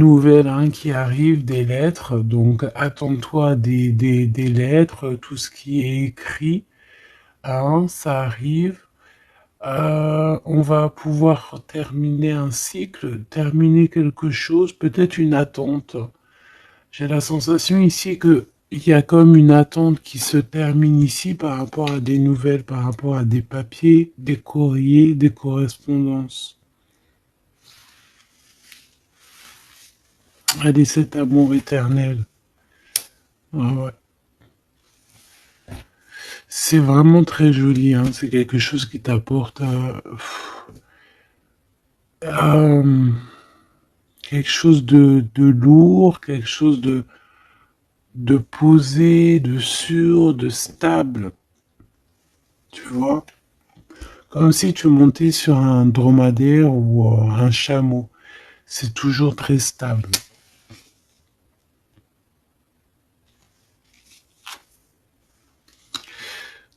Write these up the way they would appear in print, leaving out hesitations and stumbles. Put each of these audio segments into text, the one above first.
nouvelles hein, qui arrivent, des lettres. Donc attends-toi des lettres, tout ce qui est écrit, hein, ça arrive. On va pouvoir terminer un cycle, terminer quelque chose, peut-être une attente. J'ai la sensation ici que il y a comme une attente qui se termine ici par rapport à des nouvelles, par rapport à des papiers, des courriers, des correspondances. Allez, cet amour éternel. Ah ouais. C'est vraiment très joli, hein. C'est quelque chose qui t'apporte euh, quelque chose de lourd, quelque chose de posé, de sûr, de stable. Tu vois? Comme si tu montais sur un dromadaire ou un chameau. C'est toujours très stable.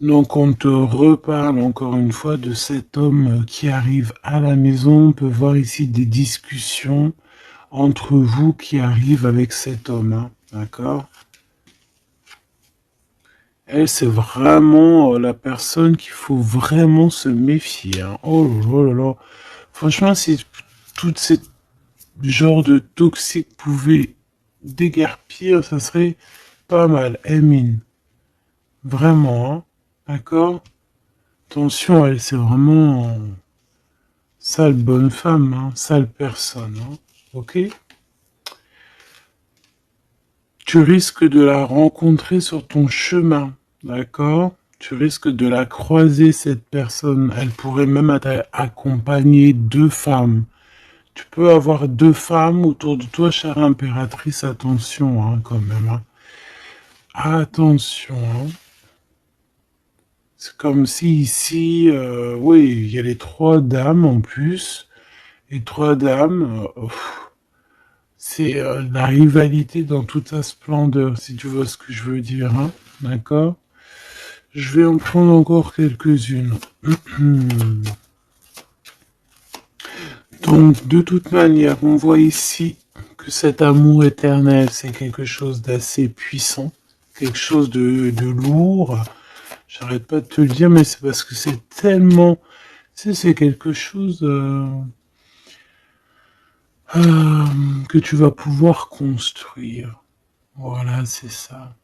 Donc on te reparle encore une fois de cet homme qui arrive à la maison. On peut voir ici des discussions entre vous qui arrivent avec cet homme. Hein, d'accord? Elle, c'est vraiment la personne qu'il faut vraiment se méfier. Hein. Oh là là là. Franchement, si tout ce genre de toxique pouvait déguerpir, ça serait pas mal. Emine. Vraiment, hein. D'accord? Attention, elle, c'est vraiment sale bonne femme, hein. Sale personne. Hein. Ok? Tu risques de la rencontrer sur ton chemin. D'accord? Tu risques de la croiser, cette personne. Elle pourrait même accompagner deux femmes. Tu peux avoir deux femmes autour de toi, chère impératrice. Attention, hein, quand même. Hein. Attention. Hein. C'est comme si ici, oui, il y a les trois dames en plus. Les trois dames, c'est la rivalité dans toute sa splendeur, si tu vois ce que je veux dire. Hein. D'accord? Je vais en prendre encore quelques-unes. Donc, de toute manière, on voit ici que cet amour éternel, c'est quelque chose d'assez puissant, quelque chose de lourd. J'arrête pas de te le dire, mais c'est parce que c'est tellement... c'est quelque chose que tu vas pouvoir construire. Voilà, c'est ça.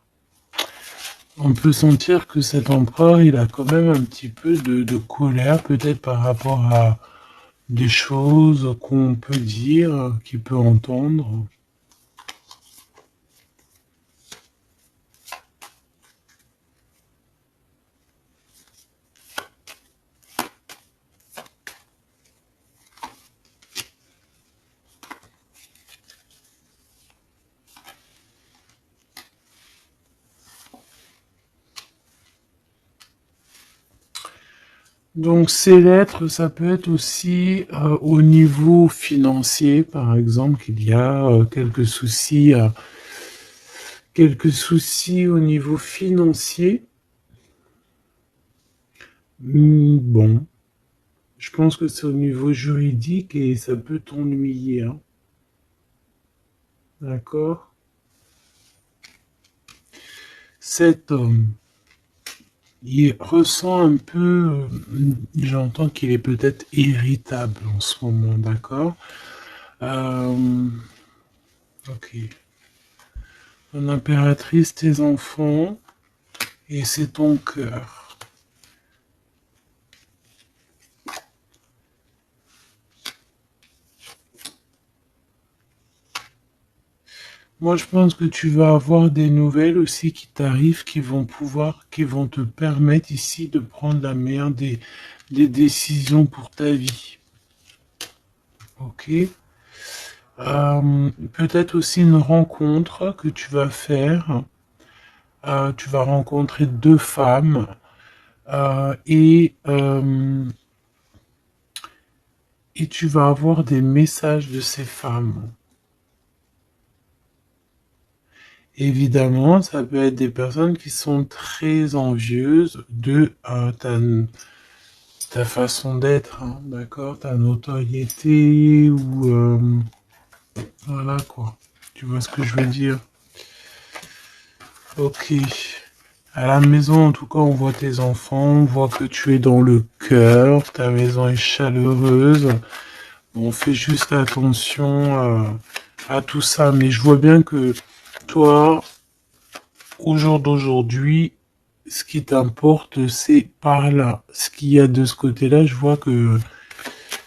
On peut sentir que cet empereur, il a quand même un petit peu de colère, peut-être par rapport à des choses qu'on peut dire, qu'il peut entendre. Donc ces lettres, ça peut être aussi au niveau financier, par exemple, qu'il y a quelques soucis au niveau financier. Bon, je pense que c'est au niveau juridique et ça peut t'ennuyer, hein. D'accord? Cet homme, il ressent un peu, j'entends qu'il est peut-être irritable en ce moment, d'accord? Euh, ok. Ton impératrice, tes enfants, et c'est ton cœur. Moi, je pense que tu vas avoir des nouvelles aussi qui t'arrivent, qui vont te permettre ici de prendre la meilleure des décisions pour ta vie. Ok? Peut-être aussi une rencontre que tu vas faire. Tu vas rencontrer deux femmes euh, et, euh, et tu vas avoir des messages de ces femmes. Évidemment, ça peut être des personnes qui sont très envieuses de ta façon d'être, hein, d'accord, ta notoriété ou Voilà quoi. Tu vois ce que je veux dire? Ok. À la maison, en tout cas, on voit tes enfants, on voit que tu es dans le cœur, ta maison est chaleureuse. On fait juste attention à tout ça, mais je vois bien que toi, au jour d'aujourd'hui, ce qui t'importe, c'est par là. Ce qu'il y a de ce côté-là, je vois que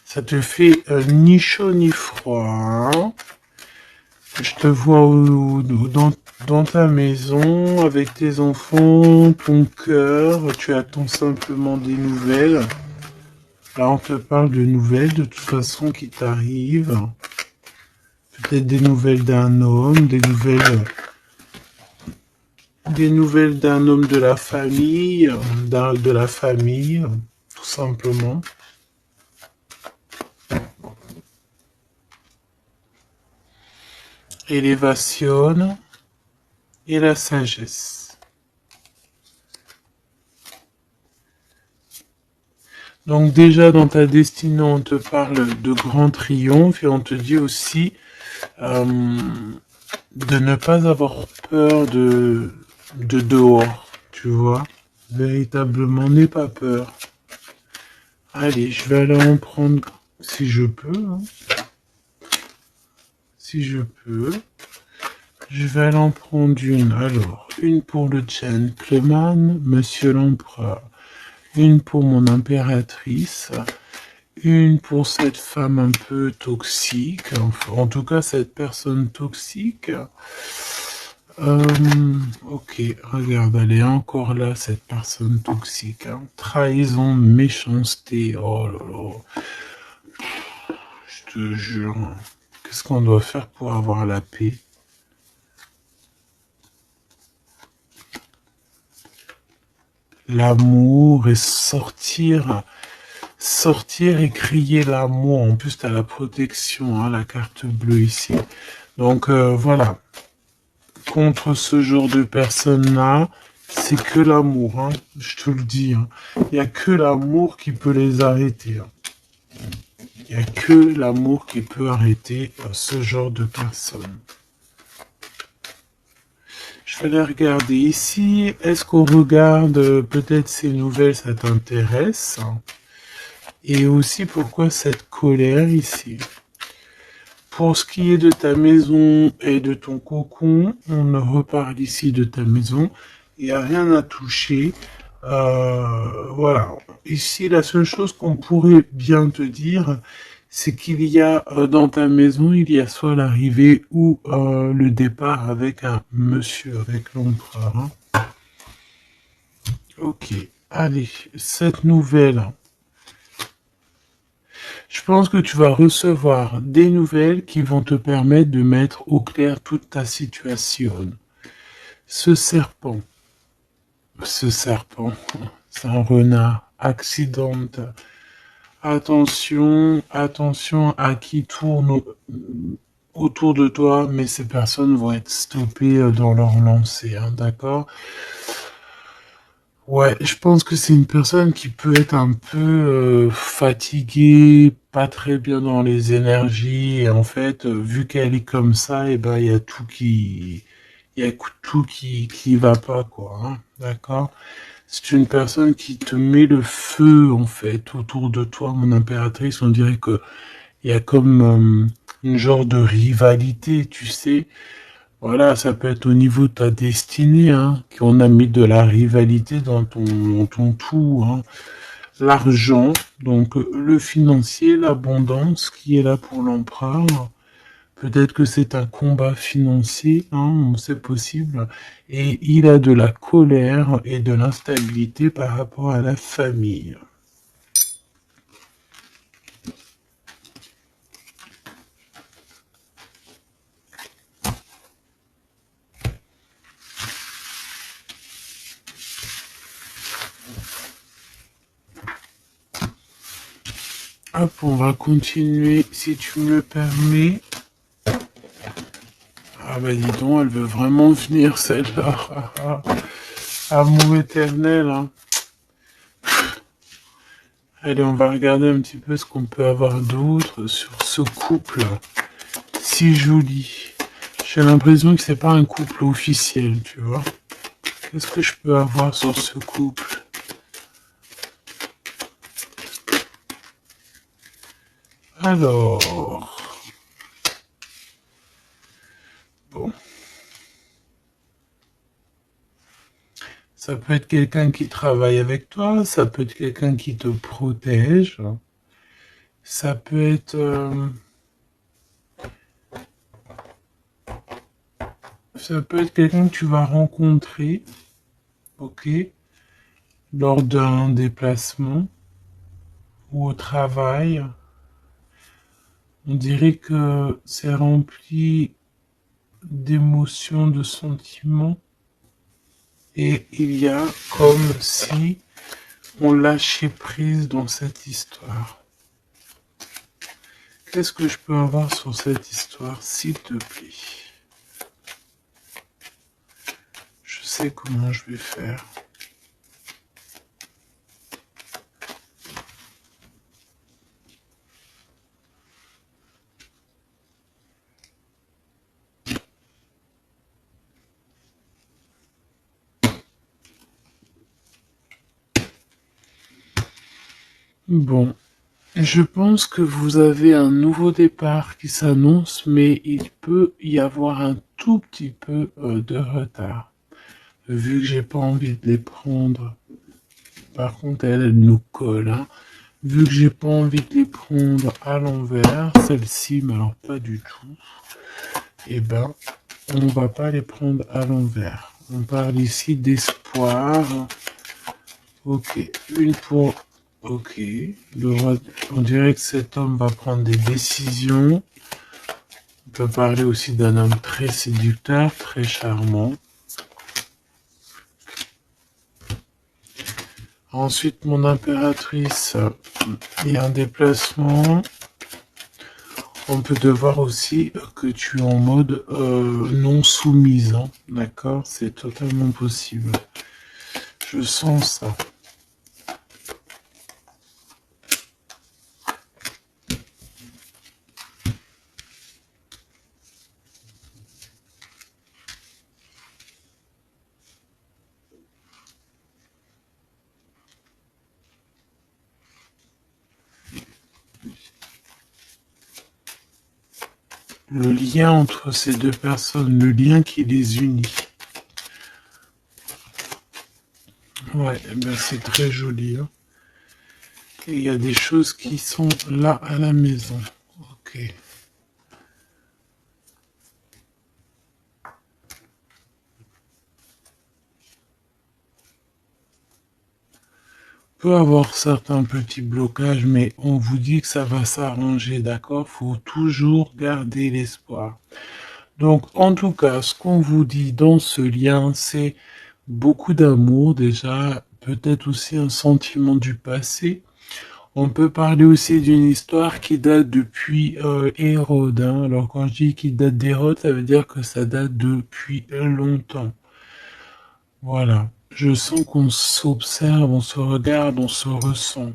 ça te fait ni chaud ni froid, hein. Je te vois dans ta maison, avec tes enfants, ton cœur, tu attends simplement des nouvelles. Là, on te parle de nouvelles, de toute façon, qui t'arrivent. Peut-être des nouvelles d'un homme, des nouvelles d'un homme de la famille, de la famille, tout simplement. Élévation et la sagesse. Donc déjà dans ta destinée, on te parle de grand triomphe et on te dit aussi euh, de ne pas avoir peur de dehors, tu vois. Véritablement, n'aie pas peur. Allez, je vais aller en prendre si je peux, hein. Si je peux. Je vais aller en prendre une. Alors, une pour le gentleman, monsieur l'empereur. Une pour mon impératrice. Une pour cette femme un peu toxique. Enfin, en tout cas, cette personne toxique. Ok, regarde, elle est encore là, cette personne toxique, hein. Trahison, méchanceté. Oh là là. Je te jure. Qu'est-ce qu'on doit faire pour avoir la paix? L'amour et sortir et crier l'amour. En plus, tu as la protection, hein, la carte bleue ici. Donc voilà, contre ce genre de personnes-là, c'est que l'amour, hein, je te le dis, hein. Il n'y a que l'amour qui peut les arrêter, hein. Il n'y a que l'amour qui peut arrêter ce genre de personnes. Je vais les regarder ici. Est-ce qu'on regarde peut-être ces nouvelles, ça t'intéresse? Et aussi pourquoi cette colère ici? Pour ce qui est de ta maison et de ton cocon, on reparle ici de ta maison. Il n'y a rien à toucher. Voilà. Ici, la seule chose qu'on pourrait bien te dire, c'est qu'il y a dans ta maison, il y a soit l'arrivée ou le départ avec un monsieur, avec l'empereur, hein. Ok. Allez, cette nouvelle. Je pense que tu vas recevoir des nouvelles qui vont te permettre de mettre au clair toute ta situation. Ce serpent, ce serpent, c'est un renard, accidente. Attention, attention à qui tourne autour de toi, mais ces personnes vont être stoppées dans leur lancée, hein, d'accord? Ouais, je pense que c'est une personne qui peut être un peu fatiguée, pas très bien dans les énergies, et en fait, vu qu'elle est comme ça, et ben il y a il y a tout qui va pas, quoi, hein, d'accord? C'est une personne qui te met le feu, en fait, autour de toi, mon impératrice. On dirait que il y a comme une genre de rivalité, tu sais. Voilà, ça peut être au niveau de ta destinée, hein, qu'on a mis de la rivalité dans ton tout, hein. L'argent, donc le financier, l'abondance qui est là pour l'empereur. Peut-être que c'est un combat financier, hein, c'est possible. Et il a de la colère et de l'instabilité par rapport à la famille. Hop, on va continuer, si tu me le permets. Ah bah dis donc, elle veut vraiment venir celle-là. Amour éternel, hein. Allez, on va regarder un petit peu ce qu'on peut avoir d'autre sur ce couple. si joli. J'ai l'impression que c'est pas un couple officiel, tu vois. Qu'est-ce que je peux avoir sur ce couple? Alors, bon. Ça peut être quelqu'un qui travaille avec toi, ça peut être quelqu'un qui te protège, ça peut être... ça peut être quelqu'un que tu vas rencontrer, ok, lors d'un déplacement ou au travail. On dirait que c'est rempli d'émotions, de sentiments, et il y a comme si on lâchait prise dans cette histoire. Qu'est-ce que je peux avoir sur cette histoire, s'il te plaît? Je sais comment je vais faire. Bon, je pense que vous avez un nouveau départ qui s'annonce, mais il peut y avoir un tout petit peu de retard. Vu que j'ai pas envie de les prendre, par contre elle nous colle, hein. Vu que j'ai pas envie de les prendre à l'envers, celle-ci, mais alors pas du tout, eh ben, on va pas les prendre à l'envers. On parle ici d'espoir. Ok, une pour... Ok, on dirait que cet homme va prendre des décisions. On peut parler aussi d'un homme très séducteur, très charmant. Ensuite, mon impératrice, il y a un déplacement. On peut devoir aussi que tu es en mode non soumise, hein, d'accord? C'est totalement possible. Je sens ça. Le lien entre ces deux personnes, le lien qui les unit. Ouais, eh ben c'est très joli, hein. Et il y a des choses qui sont là à la maison. Ok. Peut avoir certains petits blocages, mais on vous dit que ça va s'arranger, d'accord? Faut toujours garder l'espoir. Donc, en tout cas, ce qu'on vous dit dans ce lien, c'est beaucoup d'amour déjà, peut-être aussi un sentiment du passé. On peut parler aussi d'une histoire qui date depuis Hérode, hein. Alors quand je dis qu'il date d'Hérode, ça veut dire que ça date depuis longtemps. Voilà. Je sens qu'on s'observe, on se regarde, on se ressent,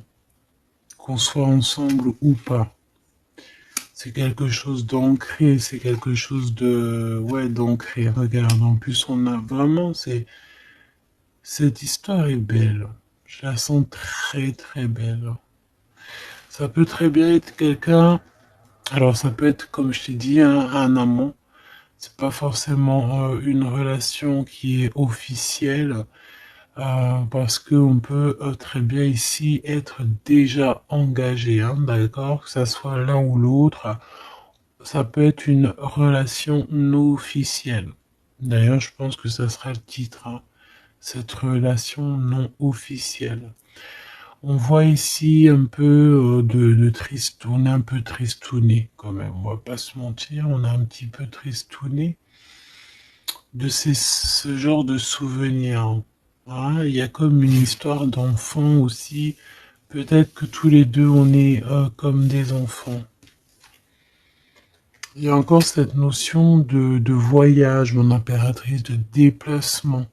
qu'on soit ensemble ou pas. C'est quelque chose d'ancré, c'est quelque chose de, ouais, d'ancré. Regarde, en plus on a vraiment, cette histoire est belle. Je la sens très très belle. Ça peut très bien être quelqu'un, alors ça peut être, comme je t'ai dit, un amant. C'est pas forcément une relation qui est officielle. Parce qu'on peut très bien ici être déjà engagé, hein, d'accord? Que ça soit l'un ou l'autre, ça peut être une relation non officielle. D'ailleurs, je pense que ça sera le titre, hein, cette relation non officielle. On voit ici un peu de triste, on est un peu tristouné quand même, on va pas se mentir, on est un petit peu tristouné de ce genre de souvenirs. Hein, il y a comme une histoire d'enfant aussi. Peut-être que tous les deux on est comme des enfants. Il y a encore cette notion de voyage, mon impératrice, de déplacement,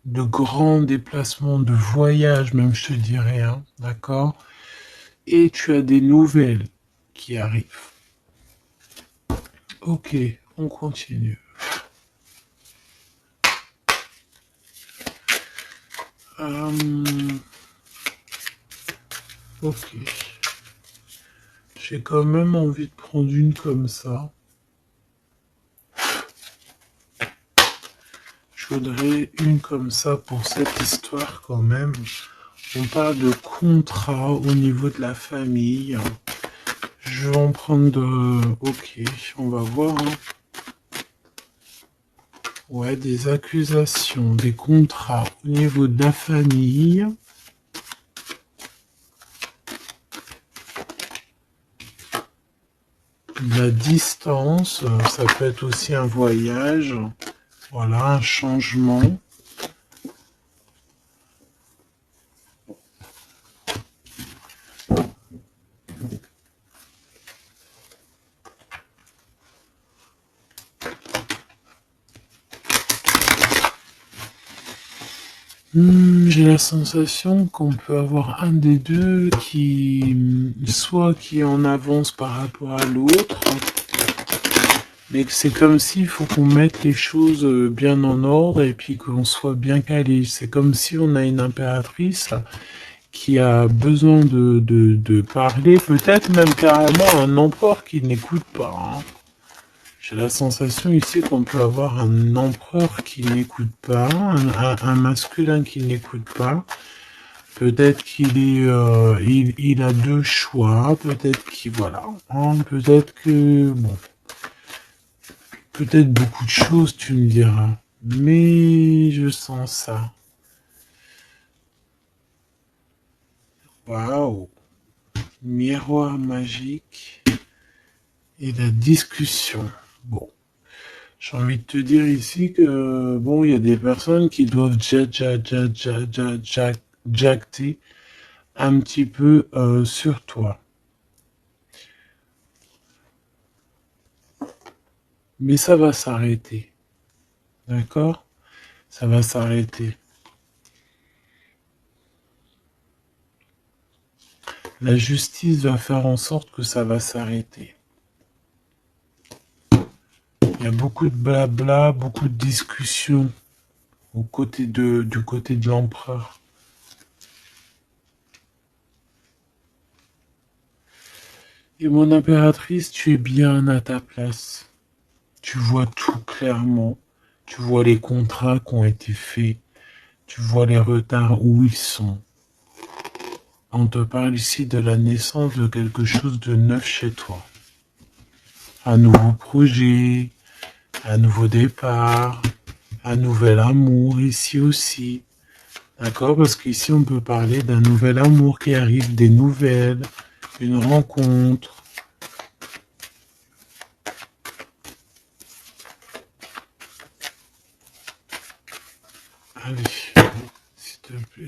de grand déplacement, de voyage même je te dirais, hein, d'accord? Et tu as des nouvelles qui arrivent. Ok, on continue. Ok. J'ai quand même envie de prendre une comme ça. Je voudrais une comme ça pour cette histoire quand même. On parle de contrat au niveau de la famille. Je vais en prendre de... Ok, on va voir. Hein. Ouais, des accusations, des contrats au niveau de la famille. La distance, ça peut être aussi un voyage. Voilà, un changement. J'ai la sensation qu'on peut avoir un des deux qui, soit qui est en avance par rapport à l'autre, mais que c'est comme s'il faut qu'on mette les choses bien en ordre et puis qu'on soit bien calé. C'est comme si on a une impératrice qui a besoin de parler, peut-être même carrément un empereur qui n'écoute pas. Hein. J'ai la sensation ici qu'on peut avoir un empereur qui n'écoute pas, un masculin qui n'écoute pas. Peut-être qu'il est, il a deux choix. Peut-être qu'il voilà. Hein, peut-être que bon, peut-être beaucoup de choses, tu me diras. Mais je sens ça. Waouh, miroir magique et la discussion. Bon. J'ai envie de te dire ici que, bon, il y a des personnes qui doivent jacter un petit peu sur toi. Mais ça va s'arrêter. D'accord? Ça va s'arrêter. La justice va faire en sorte que ça va s'arrêter. Il y a beaucoup de blabla, beaucoup de discussions du côté de l'empereur. Et mon impératrice, tu es bien à ta place. Tu vois tout clairement. Tu vois les contrats qui ont été faits. Tu vois les retards où ils sont. On te parle ici de la naissance de quelque chose de neuf chez toi. Un nouveau projet, un nouveau départ, un nouvel amour ici aussi. D'accord? Parce qu'ici on peut parler d'un nouvel amour qui arrive, des nouvelles, une rencontre. Allez, s'il te plaît.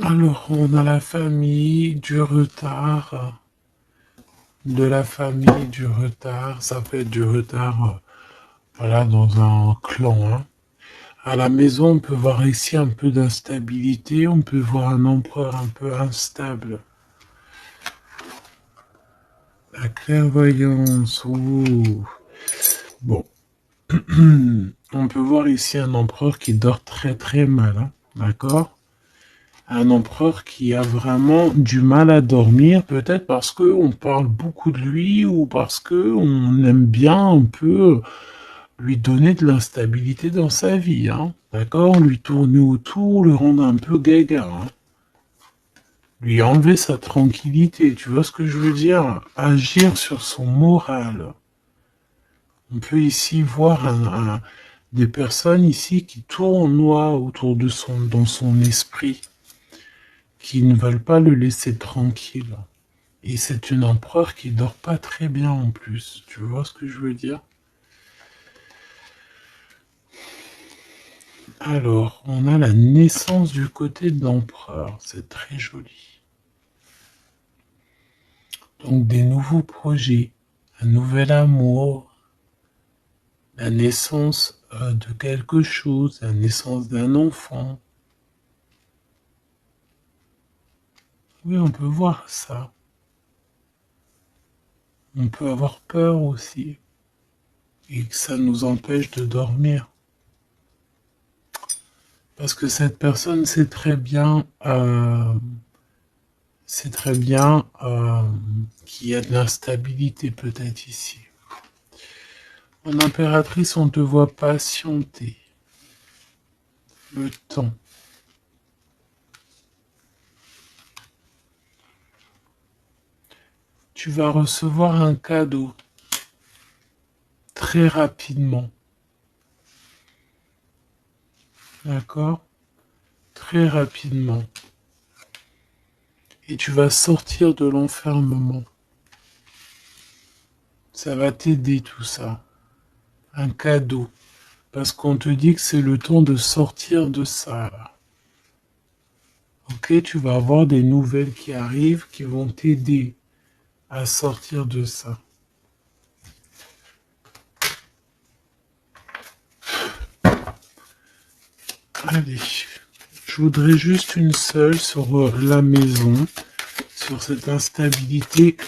Alors, on a la famille, du retard, de la famille, du retard. Ça peut être du retard, voilà, dans un clan. Hein. À la maison, on peut voir ici un peu d'instabilité. On peut voir un empereur un peu instable. La clairvoyance. Ouh. Bon. On peut voir ici un empereur qui dort très très mal. Hein. D'accord? Un empereur qui a vraiment du mal à dormir, peut-être parce qu'on parle beaucoup de lui ou parce qu'on aime bien un peu lui donner de l'instabilité dans sa vie. Hein. D'accord? Lui tourner autour, le rendre un peu gaga. Hein. Lui enlever sa tranquillité, tu vois ce que je veux dire? Agir sur son moral. On peut ici voir des personnes ici qui tournoient autour de dans son esprit, qui ne veulent pas le laisser tranquille. Et c'est une empereur qui dort pas très bien en plus. Tu vois ce que je veux dire? Alors, on a la naissance du côté de l'empereur. C'est très joli. Donc des nouveaux projets, un nouvel amour, la naissance de quelque chose, la naissance d'un enfant. Oui, on peut voir ça. On peut avoir peur aussi et que ça nous empêche de dormir. Parce que cette personne sait très bien qu'il y a de l'instabilité peut-être ici. En impératrice, on te voit patienter le temps. Tu vas recevoir un cadeau très rapidement. D'accord? Très rapidement. Et tu vas sortir de l'enfermement. Ça va t'aider tout ça. Un cadeau. Parce qu'on te dit que c'est le temps de sortir de ça. Là. Ok, tu vas avoir des nouvelles qui arrivent qui vont t'aider à sortir de ça. Allez, je voudrais juste une seule sur la maison, sur cette instabilité.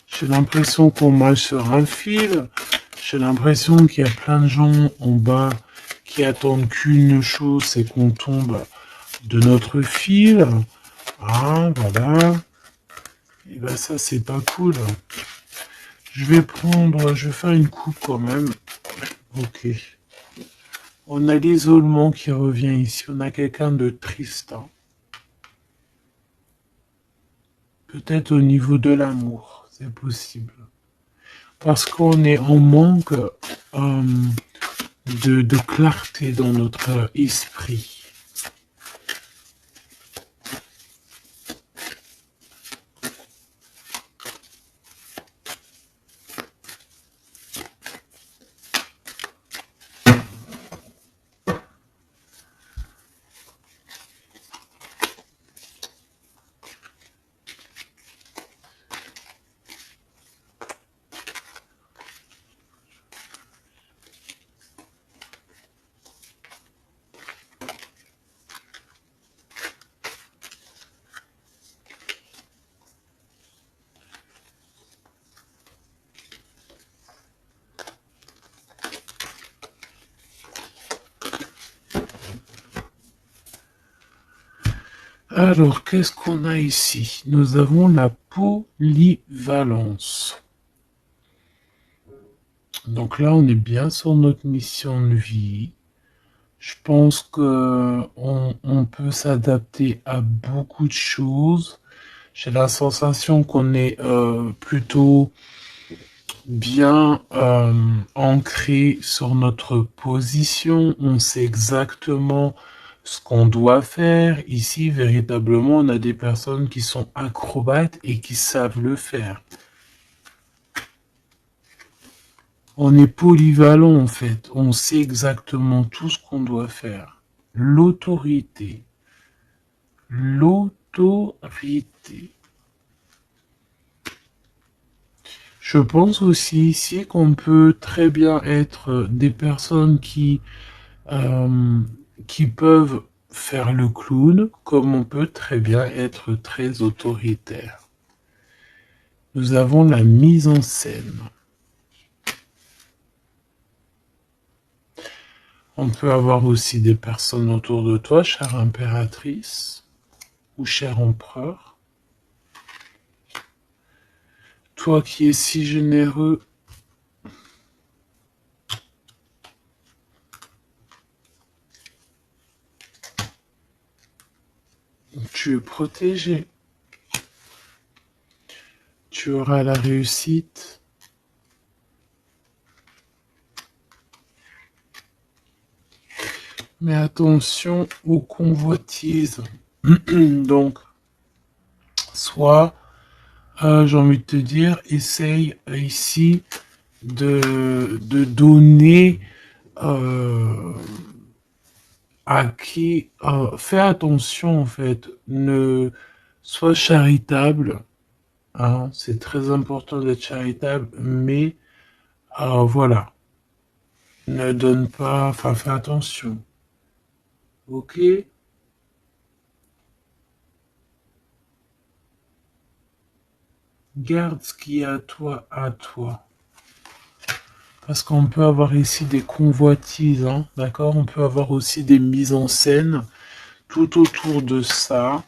J'ai l'impression qu'on marche sur un fil. J'ai l'impression qu'il y a plein de gens en bas qui attendent qu'une chose, c'est qu'on tombe de notre fil. Ah, voilà. Et ben ça, c'est pas cool. Je vais faire une coupe quand même. Ok. On a l'isolement qui revient ici. On a quelqu'un de triste. Hein. Peut-être au niveau de l'amour, c'est possible. Parce qu'on est en manque de clarté dans notre esprit. Alors, qu'est-ce qu'on a ici? Nous avons la polyvalence. Donc là, on est bien sur notre mission de vie. Je pense que on peut s'adapter à beaucoup de choses. J'ai la sensation qu'on est plutôt bien ancré sur notre position. On sait exactement ce qu'on doit faire. Ici, véritablement, on a des personnes qui sont acrobates et qui savent le faire. On est polyvalent en fait. On sait exactement tout ce qu'on doit faire. L'autorité. L'autorité. Je pense aussi ici qu'on peut très bien être des personnes qui peuvent faire le clown, comme on peut très bien être très autoritaire. Nous avons la mise en scène. On peut avoir aussi des personnes autour de toi, chère impératrice ou cher empereur. Toi qui es si généreux, tu es protégé. Tu auras la réussite. Mais attention aux convoitises. Donc, soit, j'ai envie de te dire, essaye ici de donner à qui... fais attention en fait, ne sois charitable Hein, c'est très important d'être charitable, mais voilà, ne donne pas, enfin fais attention, ok? Garde ce qui est à toi. Parce qu'on peut avoir ici des convoitises, hein, d'accord? On peut avoir aussi des mises en scène tout autour de ça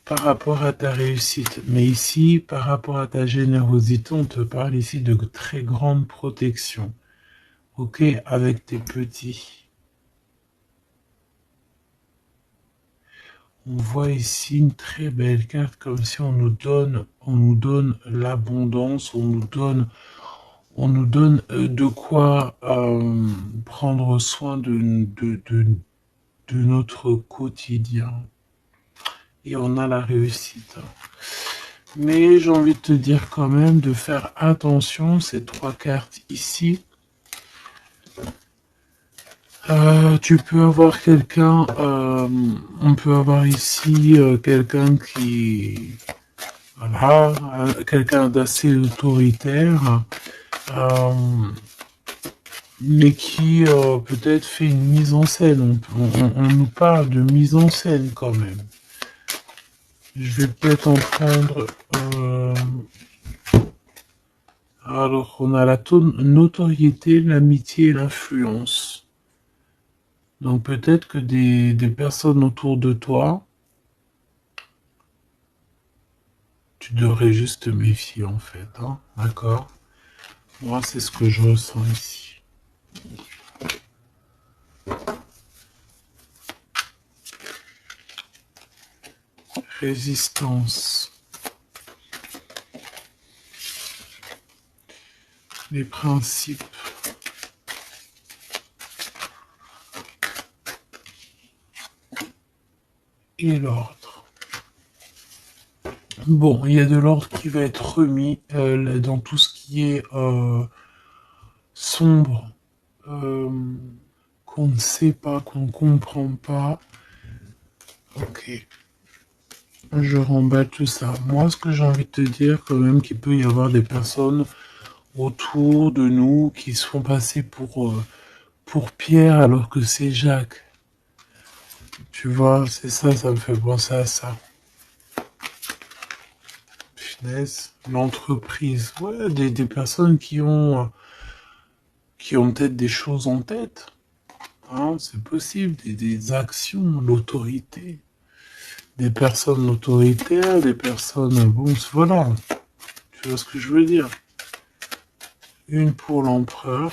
par rapport à ta réussite. Mais ici, par rapport à ta générosité, on te parle ici de très grande protection. Ok, avec tes petits. On voit ici une très belle carte, comme si on nous donne l'abondance, on nous donne de quoi prendre soin de notre quotidien. Et on a la réussite. Mais j'ai envie de te dire quand même de faire attention, ces trois cartes ici. Tu peux avoir quelqu'un, on peut avoir ici quelqu'un qui, voilà, quelqu'un d'assez autoritaire, euh, mais qui peut-être fait une mise en scène. On nous parle de mise en scène quand même. Je vais peut-être en prendre. Alors, on a la notoriété, l'amitié et l'influence. Donc peut-être que des personnes autour de toi, tu devrais juste te méfier en fait. Hein, d'accord? Moi, c'est ce que je ressens ici. Résistance. Les principes. Et l'ordre. Bon, il y a de l'ordre qui va être remis dans tout ce qui est sombre, qu'on ne sait pas, qu'on ne comprend pas. Ok. Je remballe tout ça. Moi, ce que j'ai envie de te dire, quand même, qu'il peut y avoir des personnes autour de nous qui se font passer pour Pierre alors que c'est Jacques. Tu vois, c'est ça, ça me fait penser à ça. Finesse, l'entreprise. Ouais, des personnes qui ont peut-être des choses en tête. Hein, c'est possible, des actions, l'autorité. Des personnes autoritaires, des personnes, bon, voilà. Tu vois ce que je veux dire? Une pour l'empereur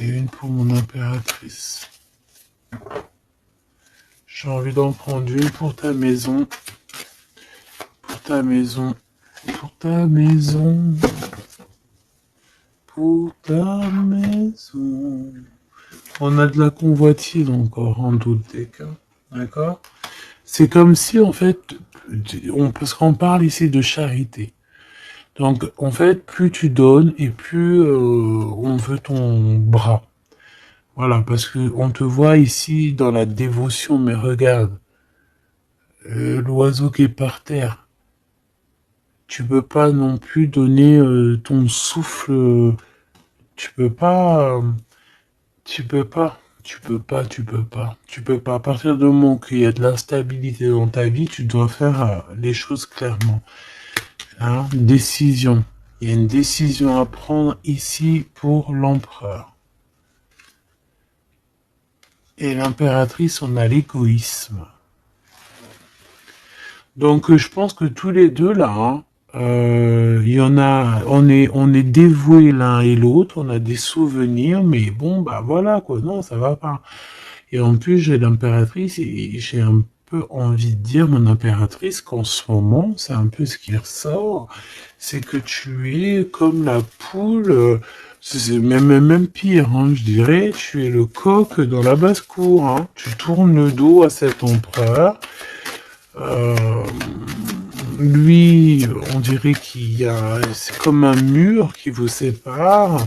et une pour mon impératrice. J'ai envie d'en prendre une pour ta maison. Pour ta maison. Pour ta maison. Pour ta maison. On a de la convoitise encore en doute des cas. D'accord? C'est comme si, en fait, parce qu'on parle ici de charité. Donc, en fait, plus tu donnes et plus on veut ton bras. Voilà, parce que on te voit ici dans la dévotion, mais regarde, l'oiseau qui est par terre. Tu peux pas non plus donner ton souffle. Tu peux pas. Tu peux pas. Tu peux pas. Tu peux pas. Tu peux pas. À partir du moment qu'il y a de l'instabilité dans ta vie, tu dois faire les choses clairement. Hein, décision. Il y a une décision à prendre ici pour l'empereur. Et l'impératrice, on a l'égoïsme. Donc je pense que tous les deux là, hein, il y en a, on est dévoués l'un et l'autre, on a des souvenirs, mais bon bah voilà quoi, non ça va pas. Et en plus j'ai l'impératrice et j'ai un peu envie de dire mon impératrice qu'en ce moment c'est un peu ce qui ressort, c'est que tu es comme la poule, c'est même pire, hein, je dirais, tu es le coq dans la basse-cour, hein, tu tournes le dos à cet empereur. Euh, Lui, on dirait qu'il y a, c'est comme un mur qui vous sépare.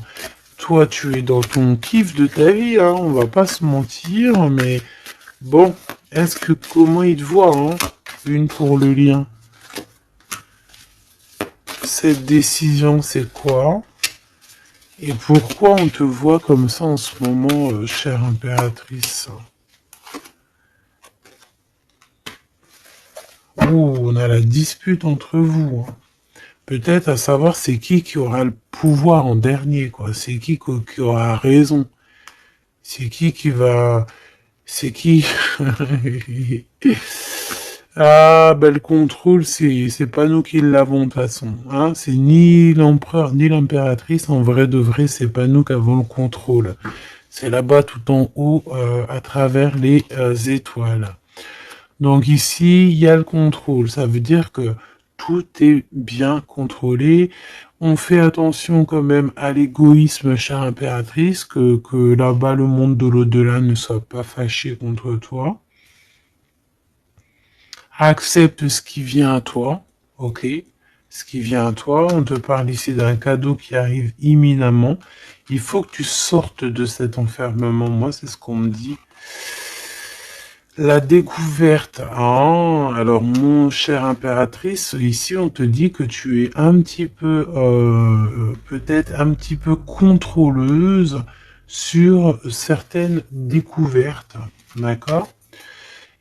Toi, tu es dans ton kiff de ta vie, hein, on va pas se mentir, mais bon, est-ce que comment il te voit, hein? une pour le lien. Cette décision, c'est quoi? Et pourquoi on te voit comme ça en ce moment, chère impératrice? Oh, on a la dispute entre vous, hein. Peut-être à savoir c'est qui aura le pouvoir en dernier, quoi. C'est qui aura raison. C'est qui va... C'est qui... Ah, ben le contrôle, c'est pas nous qui l'avons de toute façon. Hein. C'est ni l'empereur ni l'impératrice. En vrai de vrai, c'est pas nous qui avons le contrôle. C'est là-bas tout en haut, à travers les étoiles. Donc ici, il y a le contrôle. Ça veut dire que tout est bien contrôlé. On fait attention quand même à l'égoïsme, chère impératrice, que là-bas, le monde de l'au-delà ne soit pas fâché contre toi. Accepte ce qui vient à toi, ok? Ce qui vient à toi. On te parle ici d'un cadeau qui arrive imminemment. Il faut que tu sortes de cet enfermement. Moi, c'est ce qu'on me dit. La découverte. Ah, alors, mon cher impératrice, ici, on te dit que tu es un petit peu, peut-être un petit peu contrôleuse sur certaines découvertes. D'accord?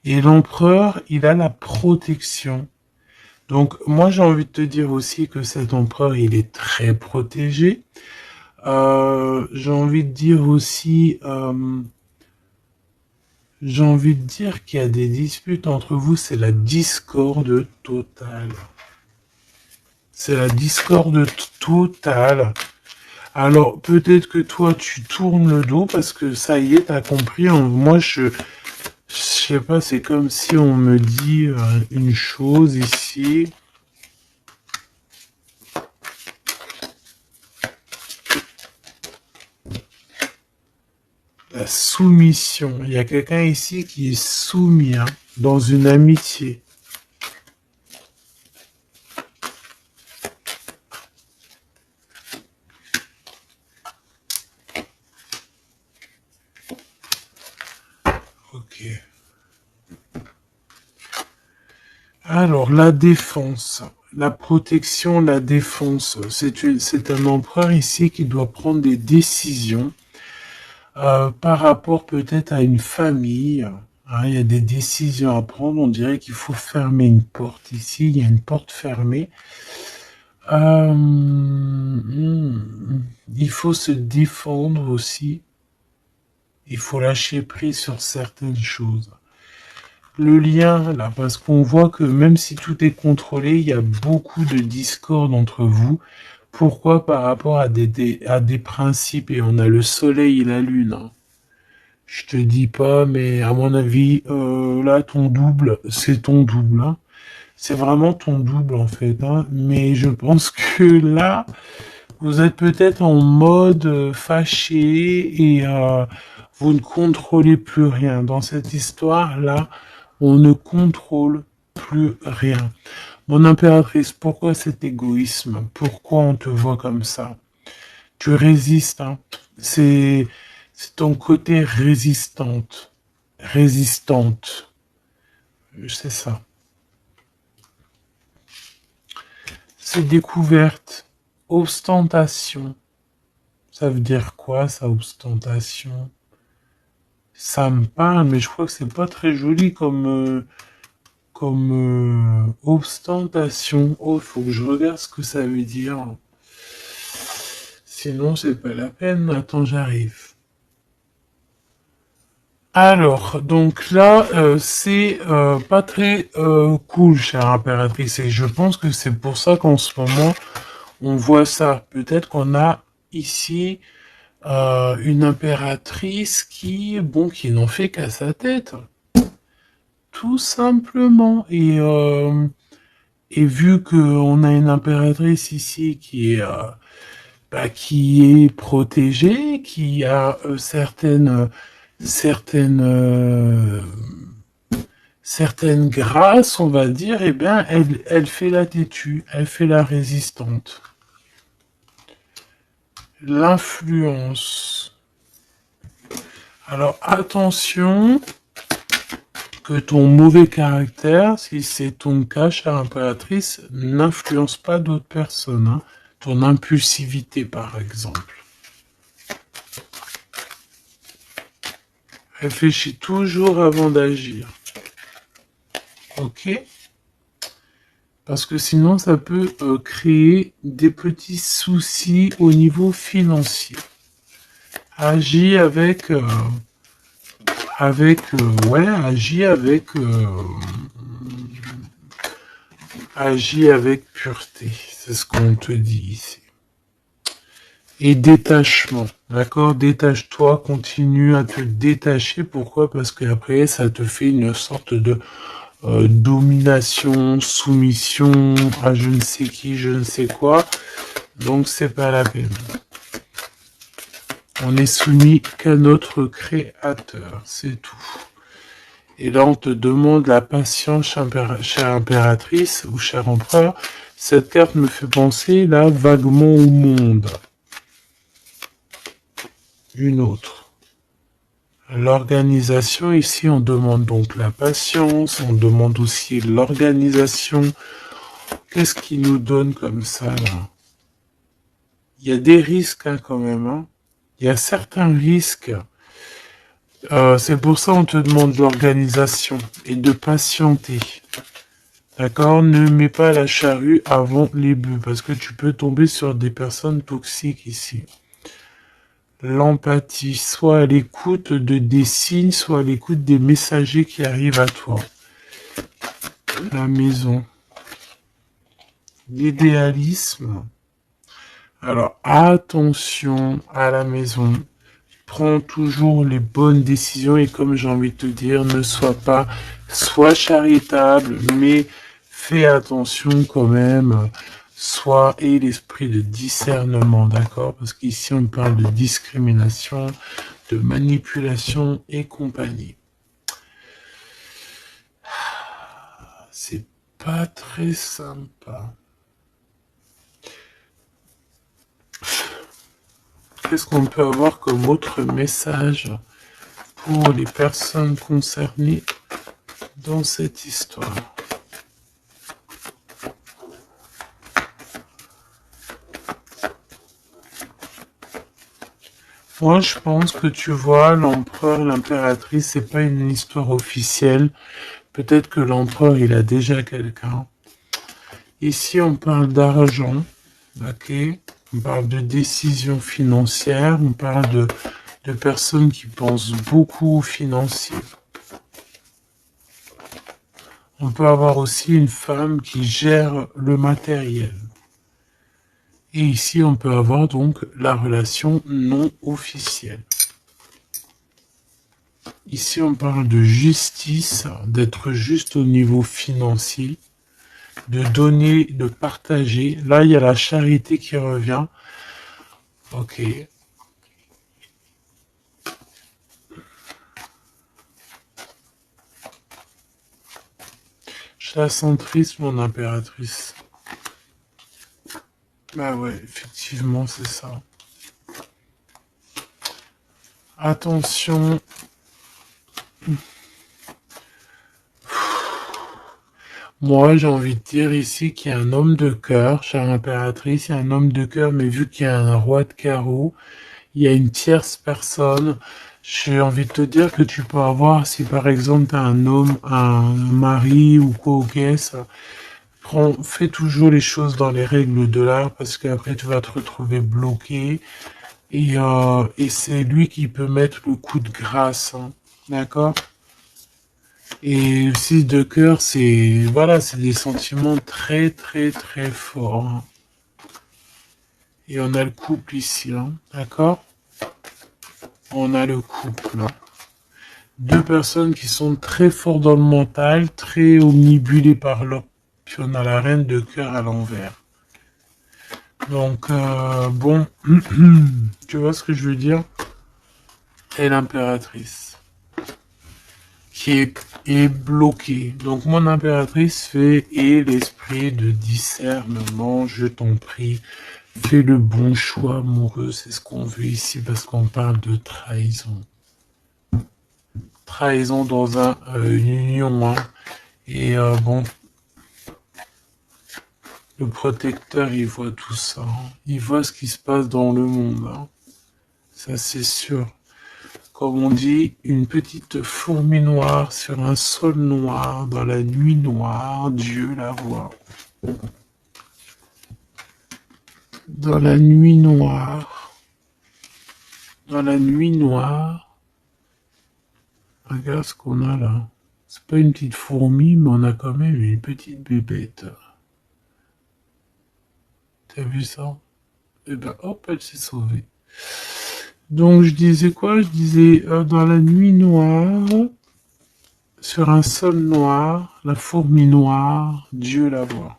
Et l'empereur, il a la protection. Donc, moi, j'ai envie de te dire aussi que cet empereur, il est très protégé. J'ai envie de dire aussi... J'ai envie de dire qu'il y a des disputes entre vous, c'est la discorde totale. C'est la discorde totale. Alors, peut-être que toi, tu tournes le dos parce que ça y est, t'as compris. Moi, je sais pas, c'est comme si on me dit une chose ici. La soumission. Il y a quelqu'un ici qui est soumis dans une amitié. Ok. Alors, la défense. La protection, la défense. C'est un empereur ici qui doit prendre des décisions par rapport peut-être à une famille. Hein, il y a des décisions à prendre. On dirait qu'il faut fermer une porte ici. Il y a une porte fermée. Il faut se défendre aussi. Il faut lâcher prise sur certaines choses. Le lien, là, parce qu'on voit que même si tout est contrôlé, il y a beaucoup de discorde entre vous. Pourquoi? Par rapport à des principes. Et on a le soleil et la lune. Hein. Je te dis pas, mais à mon avis, là, ton double, c'est ton double. Hein. C'est vraiment ton double, en fait. Hein. Mais je pense que là, vous êtes peut-être en mode fâché et vous ne contrôlez plus rien. Dans cette histoire-là, on ne contrôle plus rien. Mon impératrice, pourquoi cet égoïsme? Pourquoi on te voit comme ça? Tu résistes, hein. C'est ton côté résistante. Résistante. C'est ça. C'est découverte. Ostentation. Ça veut dire quoi, ça, ostentation? Ça me parle, mais je crois que c'est pas très joli comme ostentation. Oh, il faut que je regarde ce que ça veut dire. Sinon, c'est pas la peine. Attends, j'arrive. Alors, donc là, c'est pas très cool, chère impératrice, et je pense que c'est pour ça qu'en ce moment, on voit ça. Peut-être qu'on a ici une impératrice qui n'en fait qu'à sa tête, tout simplement. Et vu qu'on a une impératrice ici qui est protégée, qui a certaines grâces, on va dire, eh bien, elle fait la têtue, elle fait la résistante. L'influence. Alors, attention, que ton mauvais caractère, si c'est ton cas, chère impératrice, n'influence pas d'autres personnes, hein. Ton impulsivité, par exemple. Réfléchis toujours avant d'agir. Ok? Parce que sinon, ça peut créer des petits soucis au niveau financier. Agis agis avec pureté. C'est ce qu'on te dit ici. Et détachement, d'accord? Détache-toi, continue à te détacher. Pourquoi? Parce qu'après, ça te fait une sorte de domination, soumission à je ne sais qui, je ne sais quoi. Donc, c'est pas la peine. On est soumis qu'à notre créateur, c'est tout. Et là, on te demande la patience, chère impératrice ou cher empereur. Cette carte me fait penser, là, vaguement au monde. Une autre. L'organisation, ici, on demande donc la patience, on demande aussi l'organisation. Qu'est-ce qui nous donne comme ça, là? Il y a des risques, hein, quand même, hein. Il y a certains risques. C'est pour ça qu'on te demande l'organisation et de patienter. D'accord? Ne mets pas la charrue avant les bœufs, parce que tu peux tomber sur des personnes toxiques ici. L'empathie, soit à l'écoute des signes, soit à l'écoute des messagers qui arrivent à toi. La maison. L'idéalisme. Alors, attention à la maison. Prends toujours les bonnes décisions et comme j'ai envie de te dire, ne sois charitable, mais fais attention quand même. Aie l'esprit de discernement, d'accord? Parce qu'ici, on parle de discrimination, de manipulation et compagnie. C'est pas très sympa. Qu'est-ce qu'on peut avoir comme autre message pour les personnes concernées dans cette histoire? Moi, je pense que tu vois, l'empereur, l'impératrice, c'est pas une histoire officielle. Peut-être que l'empereur, il a déjà quelqu'un. Ici, on parle d'argent, ok? On parle de décisions financières, on parle de personnes qui pensent beaucoup aux financiers. On peut avoir aussi une femme qui gère le matériel. Et ici, on peut avoir donc la relation non officielle. Ici, on parle de justice, d'être juste au niveau financier, de donner, de partager. Là, il y a la charité qui revient. Ok. Je la sens triste, mon impératrice. Bah ouais, effectivement, c'est ça. Attention. Moi, j'ai envie de dire ici qu'il y a un homme de cœur, chère impératrice, il y a un homme de cœur, mais vu qu'il y a un roi de carreau, il y a une tierce personne. J'ai envie de te dire que tu peux avoir, si par exemple tu as un homme, un mari ou quoi au caisse, fais toujours les choses dans les règles de l'art parce qu'après tu vas te retrouver bloqué et c'est lui qui peut mettre le coup de grâce, hein. D'accord? Et aussi de cœur, c'est voilà, c'est des sentiments très très très forts, hein. Et on a le couple ici, hein. D'accord? On a le couple, hein. Deux personnes qui sont très fortes dans le mental, très omnibulées par l'autre. Puis on a la reine de cœur à l'envers. Donc, bon, tu vois ce que je veux dire? Et l'impératrice, qui est bloquée. Donc, mon impératrice fait, et l'esprit de discernement, je t'en prie, fais le bon choix amoureux, c'est ce qu'on veut ici, parce qu'on parle de trahison. trahison dans une union. Hein. Et bon, le protecteur, il voit tout ça. Hein. Il voit ce qui se passe dans le monde. Hein. Ça, c'est sûr. Comme on dit, une petite fourmi noire sur un sol noir, dans la nuit noire, Dieu la voit. Dans la nuit noire, regarde ce qu'on a là. C'est pas une petite fourmi, mais on a quand même une petite bébête. T'as vu ça? Et ben hop, elle s'est sauvée. Donc je disais quoi? Je disais dans la nuit noire, sur un sol noir, la fourmi noire, Dieu la voit.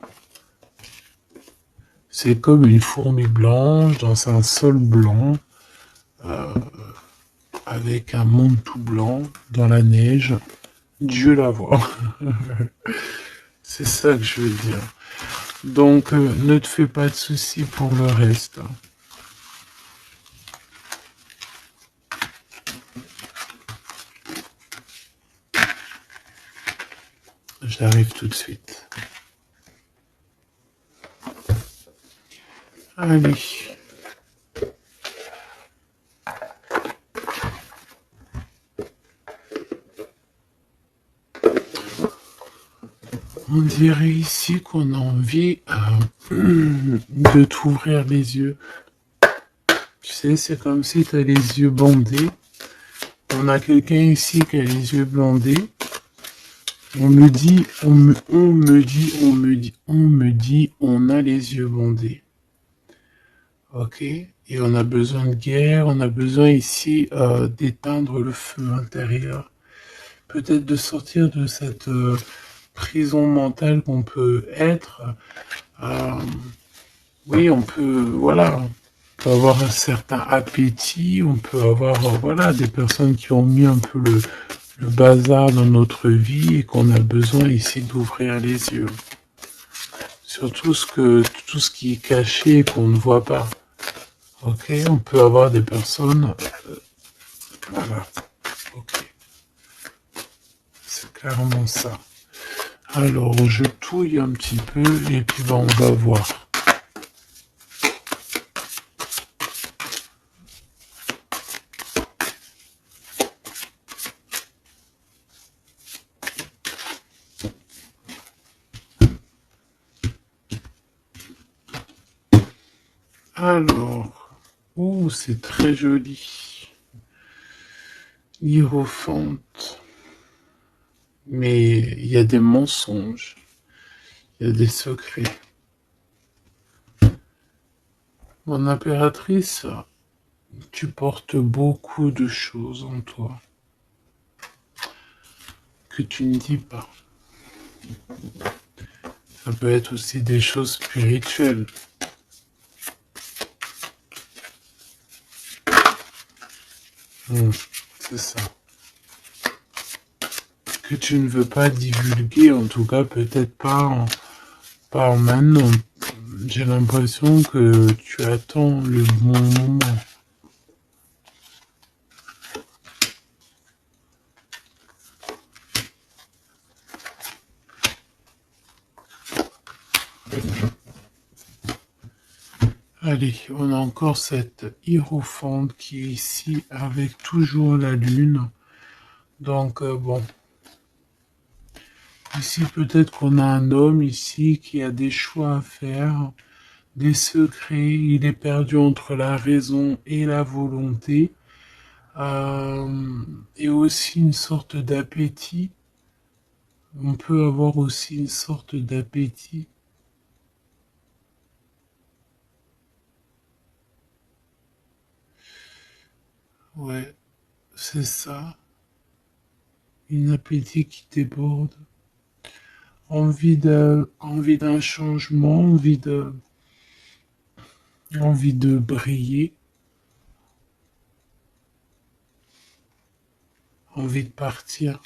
C'est comme une fourmi blanche dans un sol blanc, avec un monde tout blanc, dans la neige, Dieu la voit. C'est ça que je veux dire. Donc ne te fais pas de soucis pour le reste. J'arrive tout de suite. Allez. On dirait ici qu'on a envie de t'ouvrir les yeux. Tu sais, c'est comme si tu as les yeux bandés. On a quelqu'un ici qui a les yeux bandés. On me dit, on a les yeux bandés. Ok? Et on a besoin de guerre, on a besoin ici d'éteindre le feu intérieur. Peut-être de sortir de cette prison mentale qu'on peut être. Oui, on peut, voilà, on peut avoir un certain appétit, on peut avoir, voilà, des personnes qui ont mis un peu le bazar dans notre vie et qu'on a besoin ici d'ouvrir les yeux. Sur tout ce qui est caché et qu'on ne voit pas. Ok, on peut avoir des personnes, voilà, ok, c'est clairement ça. Alors, je touille un petit peu et puis ben, on va voir. Alors, oh, c'est très joli. Hiérophante. Mais il y a des mensonges. Il y a des secrets. Mon impératrice, tu portes beaucoup de choses en toi que tu ne dis pas. Ça peut être aussi des choses spirituelles. C'est ça. Que tu ne veux pas divulguer, en tout cas peut-être pas maintenant. J'ai l'impression que tu attends le bon moment. Allez, on a encore cette hiérophante qui est ici avec toujours la lune. Donc bon, ici peut-être qu'on a un homme ici qui a des choix à faire, des secrets, il est perdu entre la raison et la volonté, et aussi une sorte d'appétit. On peut avoir aussi une sorte d'appétit. Ouais, c'est ça. Une appétit qui déborde. Envie d'un changement, envie de briller, envie de partir.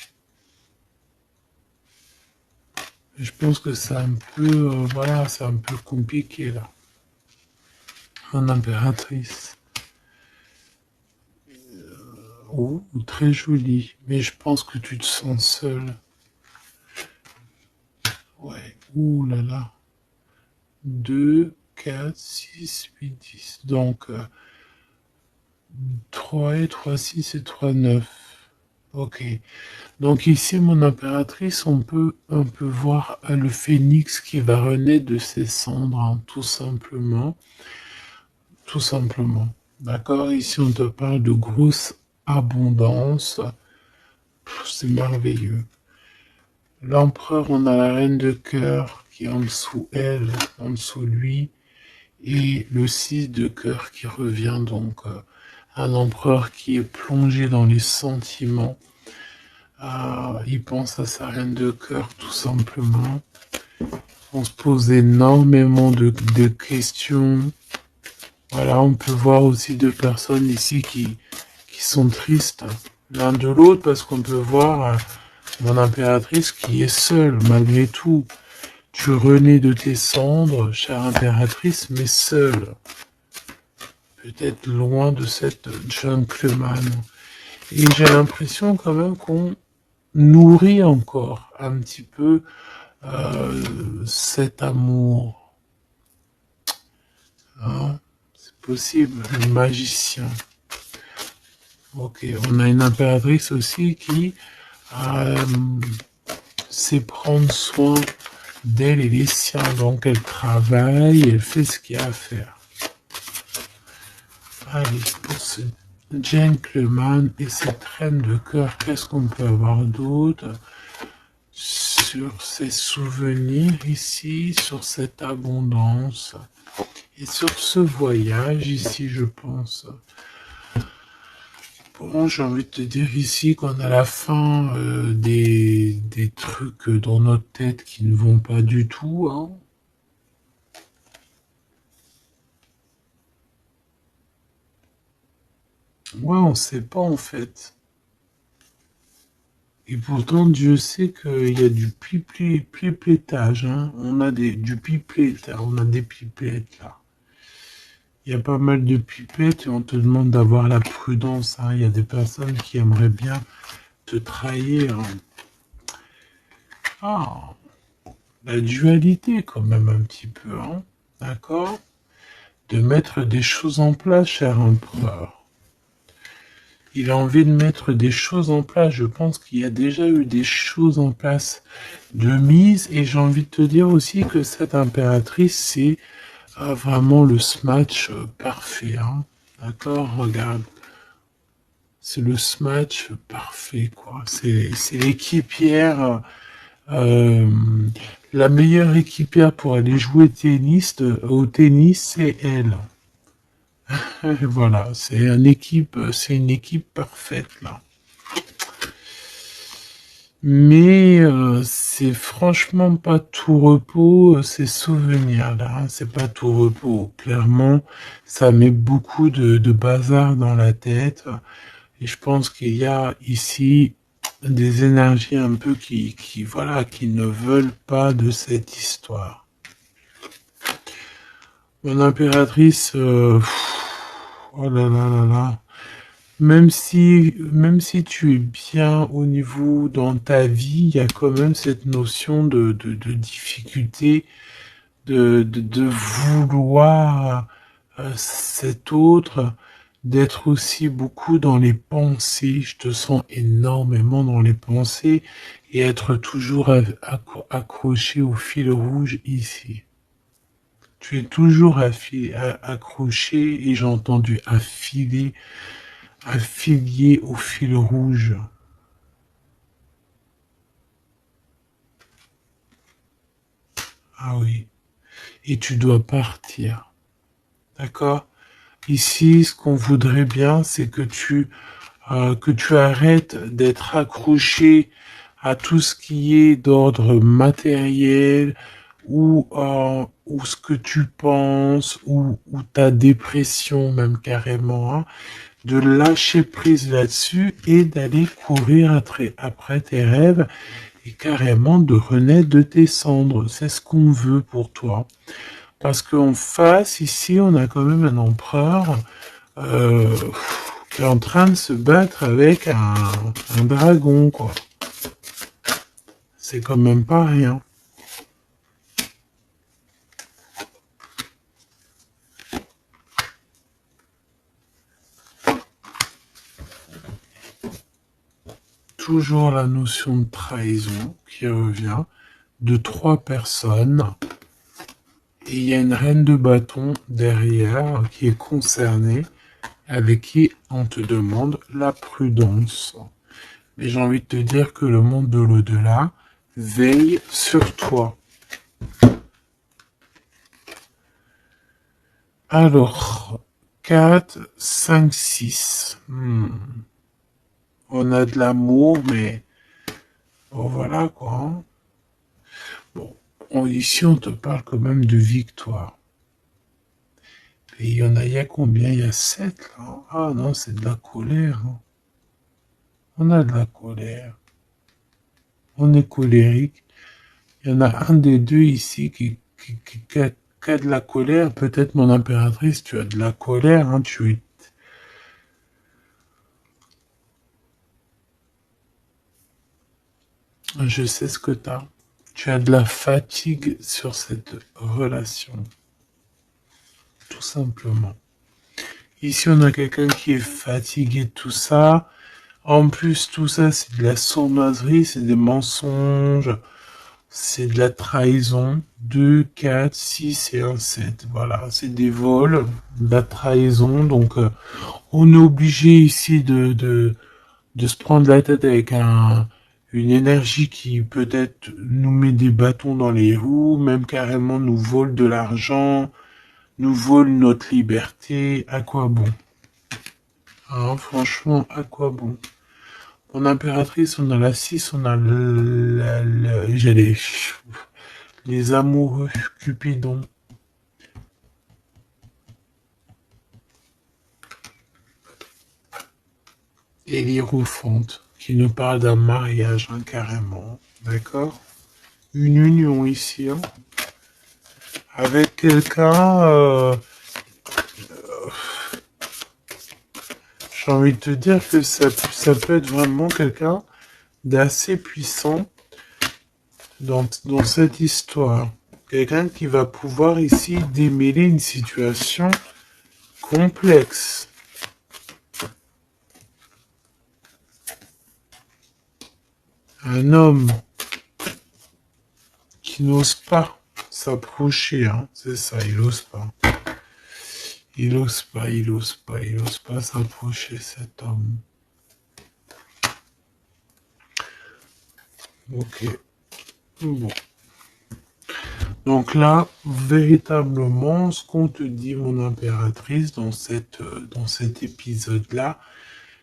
Je pense que c'est un peu, voilà, c'est un peu compliqué là. Mon impératrice. Oh, très joli. Mais je pense que tu te sens seul. Ouais. Ouh là là. 2, 4, 6, 8, 10. Donc, 3 et 3, 6 et 3, 9. Ok. Donc ici, mon impératrice, on peut voir le phénix qui va renaître de ses cendres, hein, tout simplement. Tout simplement. D'accord? Ici, on te parle de grosse abondance. C'est merveilleux. L'empereur, on a la reine de cœur qui est en dessous elle, en dessous lui, et le 6 de cœur qui revient donc. Un empereur qui est plongé dans les sentiments. Il pense à sa reine de cœur tout simplement. On se pose énormément de questions. Voilà, on peut voir aussi deux personnes ici qui sont tristes l'un de l'autre parce qu'on peut voir mon impératrice qui est seule malgré tout. Tu renais de tes cendres, chère impératrice, mais seule. Peut-être loin de cette gentleman. Et j'ai l'impression quand même qu'on nourrit encore un petit peu cet amour. Hein, c'est possible, le magicien. Ok, on a une impératrice aussi qui euh, sait prendre soin d'elle et des siens. Donc elle travaille, elle fait ce qu'il y a à faire. Allez, pour ce gentleman et cette reine de cœur, qu'est-ce qu'on peut avoir d'autre sur ces souvenirs ici, sur cette abondance et sur ce voyage ici, je pense. Bon, j'ai envie de te dire ici qu'on a la fin des trucs dans notre tête qui ne vont pas du tout, hein. Ouais, on sait pas en fait. Et pourtant, Dieu sait qu'il y a du piplettage, hein. On a du pipelette, on a des pipettes là. Il y a pas mal de pipettes et on te demande d'avoir la prudence, hein. Il y a des personnes qui aimeraient bien te trahir. Ah, la dualité quand même un petit peu, hein. D'accord? De mettre des choses en place, cher empereur. Il a envie de mettre des choses en place. Je pense qu'il y a déjà eu des choses en place de mise. Et j'ai envie de te dire aussi que cette impératrice, c'est vraiment le smash parfait. Hein. D'accord? Regarde. C'est le smash parfait, quoi. C'est l'équipière. Euh, la meilleure équipière pour aller jouer au tennis, c'est elle. Voilà, c'est une équipe parfaite là. Mais c'est franchement pas tout repos, ces souvenirs-là. Hein, c'est pas tout repos. Clairement, ça met beaucoup de bazar dans la tête. Et je pense qu'il y a ici des énergies un peu voilà, qui ne veulent pas de cette histoire. Mon impératrice, oh là là là là. Même si tu es bien au niveau dans ta vie, il y a quand même cette notion de difficulté, de vouloir cet autre, d'être aussi beaucoup dans les pensées. Je te sens énormément dans les pensées et être toujours accroché au fil rouge ici. Tu es toujours accroché et j'ai entendu affilié au fil rouge. Ah oui. Et tu dois partir. D'accord? Ici, ce qu'on voudrait bien, c'est que tu arrêtes d'être accroché à tout ce qui est d'ordre matériel ou ce que tu penses ou ta dépression même carrément, hein, de lâcher prise là-dessus et d'aller courir après tes rêves et carrément de renaître de tes cendres. C'est ce qu'on veut pour toi. Parce qu'en face, ici, on a quand même un empereur euh, qui est en train de se battre avec un dragon, quoi. C'est quand même pas rien. Toujours la notion de trahison qui revient, de 3 personnes. Et il y a une reine de bâton derrière qui est concernée, avec qui on te demande la prudence. Mais j'ai envie de te dire que le monde de l'au-delà veille sur toi. Alors, 4, 5, 6. On a de l'amour, mais bon, voilà quoi. Hein. Bon, ici on te parle quand même de victoire. Et il y a combien? Il y a 7 là. Ah non, c'est de la colère. Hein. On a de la colère. On est colérique. Il y en a un des deux ici qui a de la colère. Peut-être mon impératrice, tu as de la colère. Hein, Je sais ce que tu as. Tu as de la fatigue sur cette relation. Tout simplement. Ici, on a quelqu'un qui est fatigué de tout ça. En plus, tout ça, c'est de la sournoiserie, c'est des mensonges, c'est de la trahison. 2, 4, 6 et un 7. Voilà, c'est des vols, de la trahison. Donc, on est obligé ici de se prendre la tête avec une énergie qui peut-être nous met des bâtons dans les roues, même carrément nous vole de l'argent, nous vole notre liberté. À quoi bon? Hein, franchement, à quoi bon? Mon impératrice, on a la 6, on a j'ai les amoureux, Cupidon. Et l'Hiérophante, qui nous parle d'un mariage, hein, carrément. D'accord? Une union ici, hein, avec quelqu'un, j'ai envie de te dire que ça peut être vraiment quelqu'un d'assez puissant dans cette histoire. Quelqu'un qui va pouvoir ici démêler une situation complexe. Un homme qui n'ose pas s'approcher, hein, c'est ça, il n'ose pas. Il n'ose pas s'approcher, cet homme. Ok. Bon. Donc là, véritablement, ce qu'on te dit, mon impératrice, dans cet épisode-là,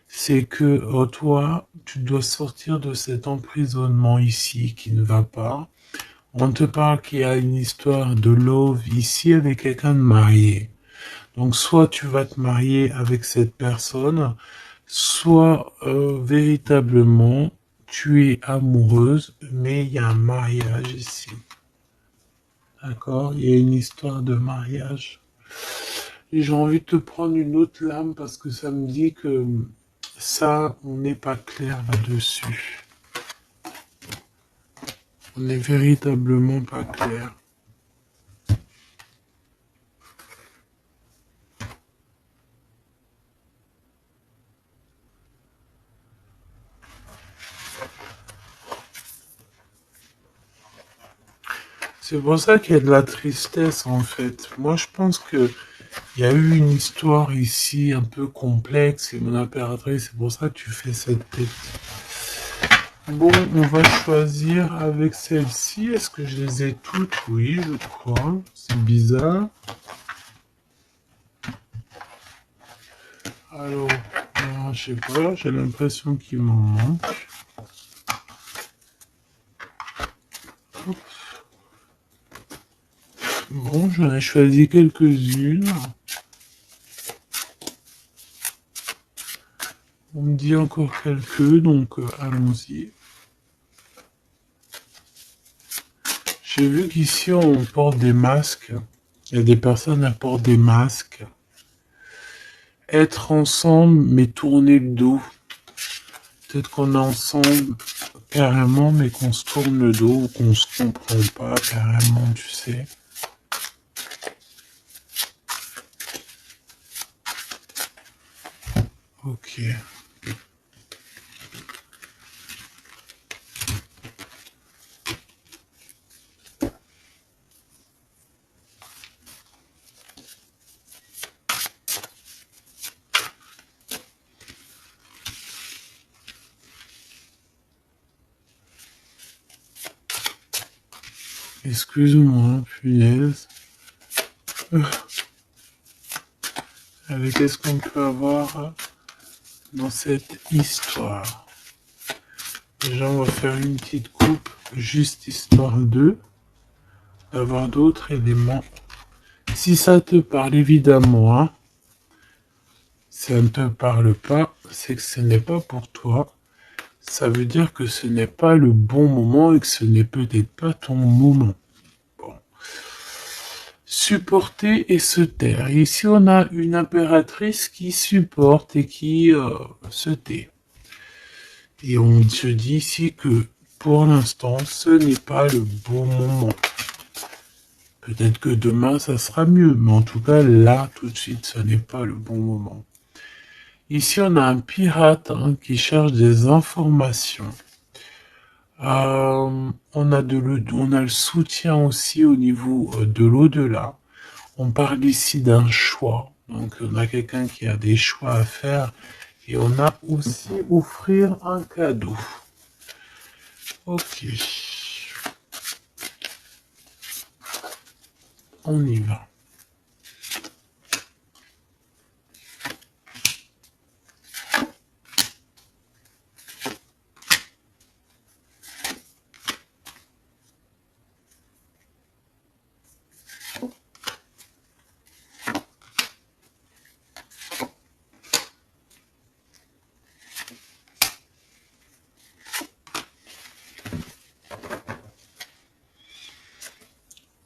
c'est que toi, tu dois sortir de cet emprisonnement ici qui ne va pas. On te parle qu'il y a une histoire de love ici avec quelqu'un de marié. Donc soit tu vas te marier avec cette personne, soit véritablement tu es amoureuse, mais il y a un mariage ici. D'accord? Il y a une histoire de mariage. Et j'ai envie de te prendre une autre lame parce que ça me dit que ça, on n'est pas clair là-dessus. On n'est véritablement pas clair. C'est pour ça qu'il y a de la tristesse en fait. Moi je pense que il y a eu une histoire ici un peu complexe et mon impératrice, c'est pour ça que tu fais cette tête. Bon, on va choisir avec celle-ci. Est-ce que je les ai toutes? Oui, je crois. C'est bizarre. Alors, je sais pas, j'ai l'impression qu'il m'en manque. Hop. Bon, j'en ai choisi quelques-unes. On me dit encore quelques, donc allons-y. J'ai vu qu'ici on porte des masques. Il y a des personnes qui portent des masques. être ensemble, mais tourner le dos. Peut-être qu'on est ensemble carrément, mais qu'on se tourne le dos ou qu'on se comprend pas carrément, tu sais. Ok. Excuse-moi, punaise. Allez, qu'est-ce qu'on peut avoir dans cette histoire? Déjà, on va faire une petite coupe, juste histoire d'avoir d'autres éléments. Si ça te parle, évidemment, hein. Si ça ne te parle pas, c'est que ce n'est pas pour toi. Ça veut dire que ce n'est pas le bon moment et que ce n'est peut-être pas ton moment. Bon. Supporter et se taire. Ici, on a une impératrice qui supporte et qui se tait. Et on se dit ici que pour l'instant, ce n'est pas le bon moment. Peut-être que demain, ça sera mieux, mais en tout cas, là, tout de suite, ce n'est pas le bon moment. Ici, on a un pirate qui cherche des informations. On a le soutien aussi au niveau de l'au-delà. On parle ici d'un choix. Donc, on a quelqu'un qui a des choix à faire. Et on a aussi offrir un cadeau. Ok. On y va.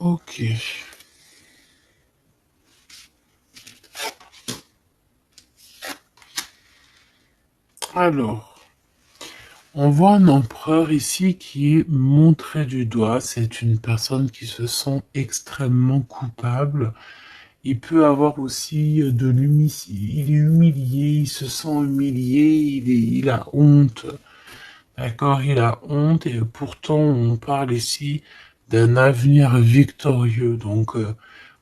Ok. Alors, on voit un empereur ici qui est montré du doigt. C'est une personne qui se sent extrêmement coupable. Il peut avoir aussi de l'humilité. Il est humilié, il se sent humilié, il a honte. D'accord, il a honte et pourtant on parle ici d'un avenir victorieux. Donc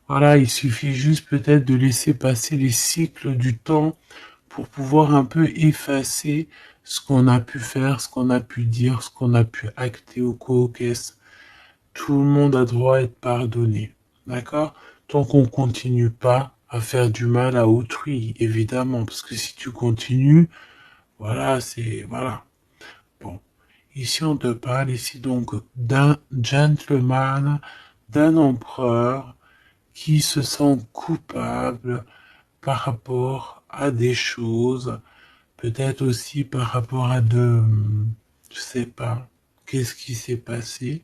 voilà, il suffit juste peut-être de laisser passer les cycles du temps pour pouvoir un peu effacer ce qu'on a pu faire, ce qu'on a pu dire, ce qu'on a pu acter au co-caisse. Tout le monde a droit à être pardonné. D'accord? Tant qu'on continue pas à faire du mal à autrui, évidemment, parce que si tu continues, voilà, voilà. Bon. Ici, on te parle ici donc d'un gentleman, d'un empereur qui se sent coupable par rapport à des choses, peut-être aussi par rapport à je sais pas, qu'est-ce qui s'est passé.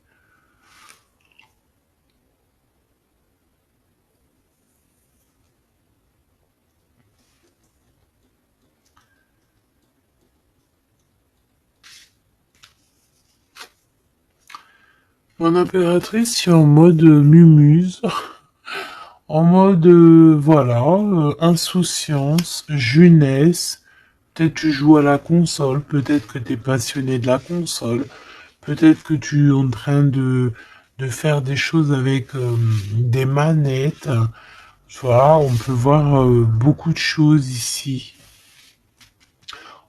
Mon impératrice, c'est en mode mumuse, en mode, voilà, insouciance, jeunesse. Peut-être tu joues à la console, peut-être que tu es passionné de la console, peut-être que tu es en train de faire des choses avec des manettes. Tu vois, on peut voir beaucoup de choses ici.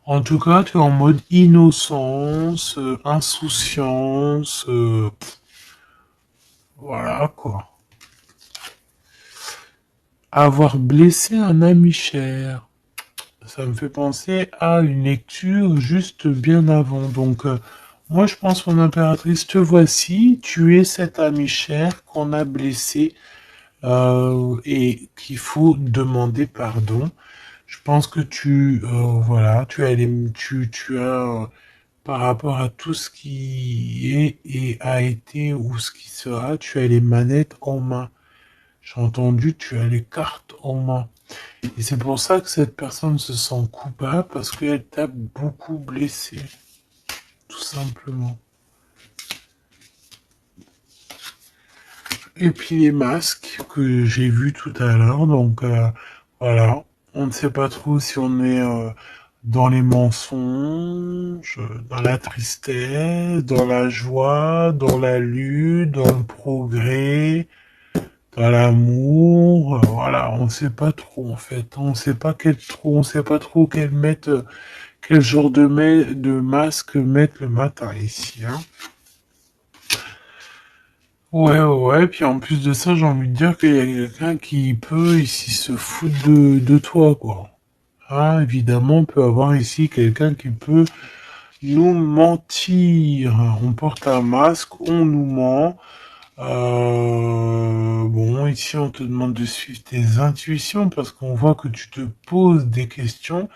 En tout cas, tu es en mode innocence, insouciance, voilà quoi. Avoir blessé un ami cher. Ça me fait penser à une lecture juste bien avant. Donc, moi, je pense, mon impératrice, te voici. Tu es cet ami cher qu'on a blessé et qu'il faut demander pardon. Je pense que voilà, tu as, par rapport à tout ce qui est et a été ou ce qui sera, tu as les manettes en main. J'ai entendu, tu as les cartes en main. Et c'est pour ça que cette personne se sent coupable, parce qu'elle t'a beaucoup blessé. Tout simplement. Et puis les masques que j'ai vus tout à l'heure, donc voilà. On ne sait pas trop si on est dans les mensonges, dans la tristesse, dans la joie, dans la lutte, dans le progrès, dans l'amour. Voilà, on ne sait pas trop en fait. On sait pas on sait pas trop quel genre de masque mettre le matin ici, hein. Ouais, ouais, puis en plus de ça, j'ai envie de dire qu'il y a quelqu'un qui peut ici se foutre de toi, quoi. Ah, évidemment, on peut avoir ici quelqu'un qui peut nous mentir. On porte un masque, on nous ment. Bon, ici, on te demande de suivre tes intuitions parce qu'on voit que tu te poses des questions.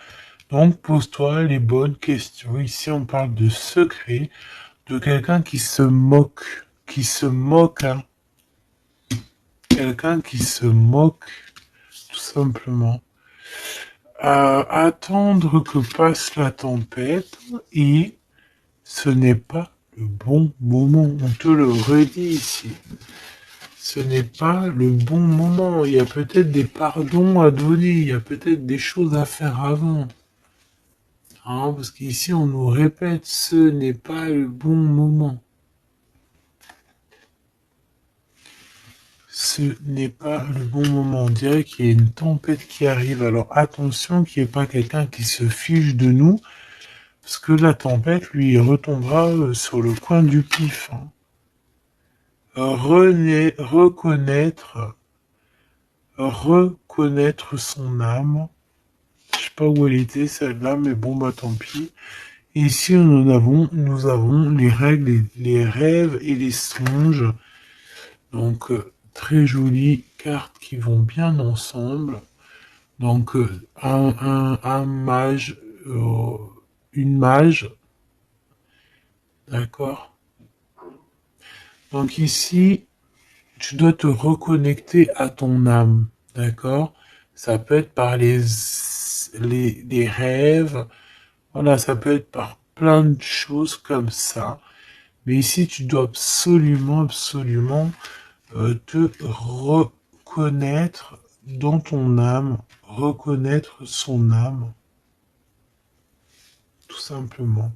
Donc, pose-toi les bonnes questions. Ici, on parle de secret, de quelqu'un qui se moque, hein. Quelqu'un qui se moque, tout simplement. Attendre que passe la tempête et ce n'est pas le bon moment. On te le redit ici. Ce n'est pas le bon moment. Il y a peut-être des pardons à donner. Il y a peut-être des choses à faire avant. Hein, parce qu'ici, on nous répète, ce n'est pas le bon moment. Ce n'est pas le bon moment. On dirait qu'il y a une tempête qui arrive. Alors attention qu'il n'y ait pas quelqu'un qui se fiche de nous. Parce que la tempête, lui, retombera sur le coin du pif. Hein. Reconnaître son âme. Je sais pas où elle était celle-là, mais bon bah tant pis. Et ici nous avons les règles, les rêves et les songes. Donc très jolies cartes qui vont bien ensemble. Donc un mage, une mage, d'accord. Donc ici, tu dois te reconnecter à ton âme, d'accord? Ça peut être par les rêves, voilà, ça peut être par plein de choses comme ça. Mais ici, tu dois absolument, absolument te reconnaître dans ton âme, reconnaître son âme, tout simplement.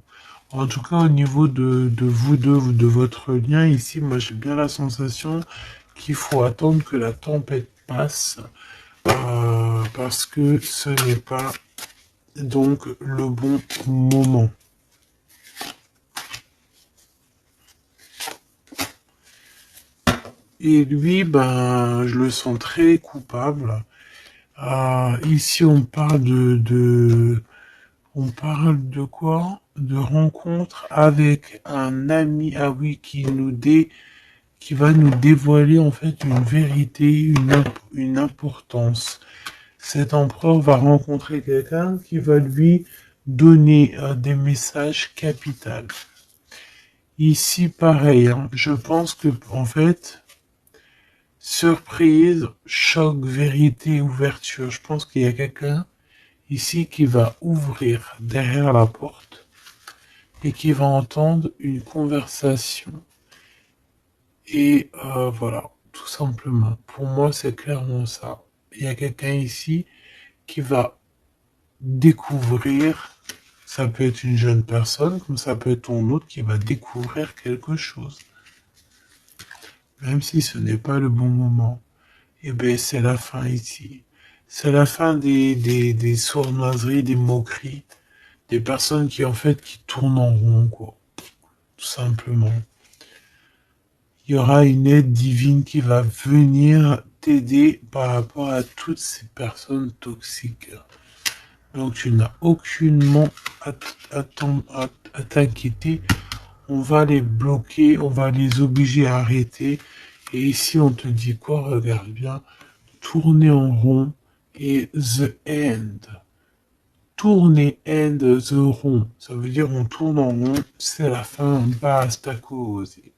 En tout cas, au niveau de vous deux, de votre lien ici, moi j'ai bien la sensation qu'il faut attendre que la tempête passe parce que ce n'est pas donc le bon moment. Et lui, ben, je le sens très coupable. Ici, on parle on parle de quoi? De rencontre avec un ami, ah oui, qui va nous dévoiler en fait une vérité, une importance. Cet empereur va rencontrer quelqu'un qui va lui donner des messages capitaux. Ici, pareil, hein, je pense que en fait, surprise, choc, vérité, ouverture. Je pense qu'il y a quelqu'un ici qui va ouvrir derrière la porte et qui va entendre une conversation. Et voilà, tout simplement. Pour moi, c'est clairement ça. Il y a quelqu'un ici qui va découvrir, ça peut être une jeune personne, comme ça peut être ton autre qui va découvrir quelque chose. Même si ce n'est pas le bon moment. Eh bien, c'est la fin ici. C'est la fin des sournoiseries, des moqueries, des personnes qui, en fait, qui tournent en rond, quoi. Tout simplement. Il y aura une aide divine qui va venir t'aider par rapport à toutes ces personnes toxiques. Donc tu n'as aucunement à t'inquiéter. On va les bloquer, on va les obliger à arrêter. Et ici on te dit quoi? Regarde bien. Tourner en rond et the end. Tourner end the rond. Ça veut dire on tourne en rond, c'est la fin, basta cosy.